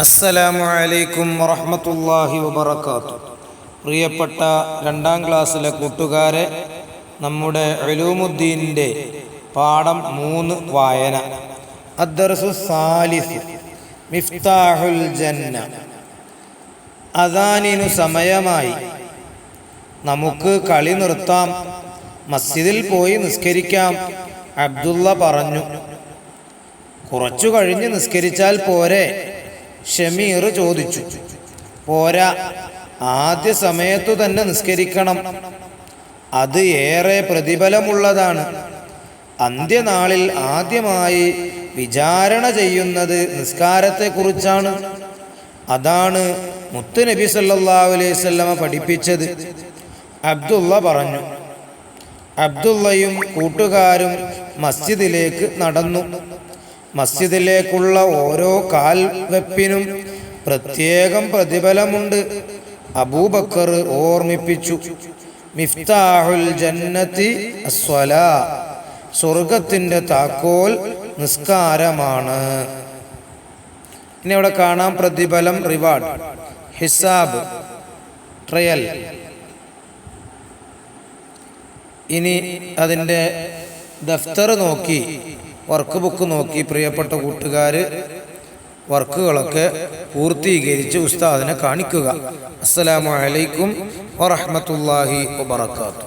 അസ്സലാമു അലൈക്കും വറഹ്മത്തുള്ളാഹി വബറകാതുഹു. പ്രിയപ്പെട്ട 2ാം ക്ലാസ്സിലെ കൂട്ടുകാരെ, നമ്മുടെ ഉലൂമുദ്ദീനിൻ്റെ പാഠം 3 വായന. അദ്ദർസു സാലിസ്, മിഫ്താഹുൽ ജന്ന. അദാനിനു സമയമായി, നമുക്ക് കളി നിർത്താം, മസ്ജിദിൽ പോയി നിസ്കരിക്കാം. അബ്ദുള്ള പറഞ്ഞു. കുറച്ചു കഴിഞ്ഞ് നിസ്കരിച്ചാൽ പോരെ? ഷമീർ ചോദിച്ചു. പോരാ, ആദ്യ സമയത്തു തന്നെ നിസ്കരിക്കണം. അത് ഏറെ പ്രതിഫലമുള്ളതാണ്. അന്ത്യനാളിൽ ആദ്യമായി വിചാരണ ചെയ്യുന്നത് നിസ്കാരത്തെക്കുറിച്ചാണ്. അതാണ് മുത്തുനബി സല്ലല്ലാഹു അലൈഹി വസല്ലമ പഠിപ്പിച്ചത്. അബ്ദുള്ള പറഞ്ഞു. അബ്ദുള്ളയും കൂട്ടുകാരും മസ്ജിദിലേക്ക് നടന്നു. മസ്ജിദിലേക്കുള്ള ഓരോ കാൽവെപ്പിനും പ്രത്യേകം പ്രതിഫലമുണ്ട്. അബൂബക്കർ ഓർമ്മിപ്പിച്ചു. മിഫ്താഹുൽ ജന്നത്തി അസ്വലാ, സ്വർഗത്തിൻ്റെ താക്കോൽ നിസ്കാരമാണ്. ഇനി അവിടെ കാണാം പ്രതിഫലം, റിവാർഡ്, ഹിസാബ്, ട്രയൽ. ഇനി അതിൻ്റെ ദഫ്തർ നോക്കി, വർക്ക് ബുക്ക് നോക്കി പ്രിയപ്പെട്ട കൂട്ടുകാർ വർക്കുകളൊക്കെ പൂർത്തീകരിച്ച് ഉസ്താദിനെ കാണിക്കുക. അസ്സലാമു അലൈക്കും വറഹ്മത്തുള്ളാഹി വബറകാതുഹു.